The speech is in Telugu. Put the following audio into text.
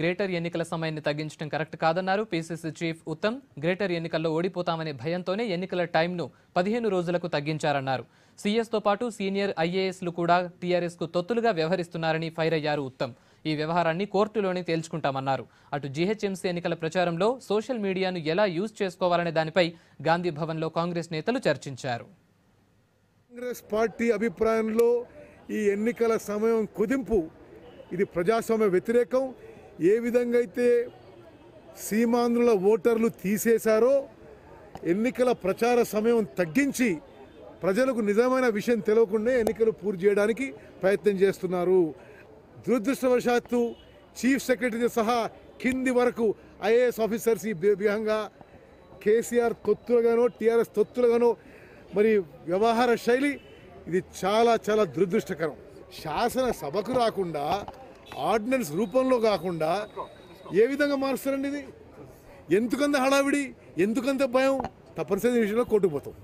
గ్రేటర్ ఎన్నికల సమయాన్ని తగ్గించడం కరెక్ట్ కాదన్నారు పీసీసీ చీఫ్ ఉత్తమ్. గ్రేటర్ ఎన్నికల్లో ఓడిపోతామనే భయంతోనే ఎన్నికల టైంను 15 రోజులకు తగ్గించారన్నారు. సీఎస్తో పాటు సీనియర్ ఐఏఎస్లు కూడా టీఆర్ఎస్కు తొత్తులుగా వ్యవహరిస్తున్నారని ఫైర్ అయ్యారు ఉత్తమ్. ఈ వ్యవహారాన్ని కోర్టులోనే తేల్చుకుంటామన్నారు. అటు జీహెచ్ఎంసీ ఎన్నికల ప్రచారంలో సోషల్ మీడియాను ఎలా యూజ్ చేసుకోవాలనే దానిపై గాంధీ భవన్లో కాంగ్రెస్ నేతలు చర్చించారు. కాంగ్రెస్ పార్టీ అభిప్రాయంలో ఈ ఎన్నికల సమయం కుదింపు ఇది ప్రజాస్వామ్య వ్యతిరేకం. ఏ విధంగా అయితే సీమాంధ్రుల ఓటర్లు తీసేశారో ఎన్నికల ప్రచార సమయం తగ్గించి ప్రజలకు నిజమైన విషయం తెలియకుండా ఎన్నికలు పూర్తి చేయడానికి ప్రయత్నం చేస్తున్నారు. దురదృష్టవశాత్తు చీఫ్ సెక్రటరీ సహా కింది వరకు ఐఏఎస్ ఆఫీసర్స్ ఈ విధంగా కేసీఆర్ తొత్తులుగానో టీఆర్ఎస్ తొత్తులుగానో మరి వ్యవహార శైలి ఇది చాలా చాలా దురదృష్టకరం. శాసనసభకు రాకుండా ఆర్డినెన్స్ రూపంలో కాకుండా ఏ విధంగా మారుస్తారండి? ఇది ఎందుకంత హడావిడి, ఎందుకంత భయం? తప్పనిసరి విషయంలో కోర్టుకు పోతాం.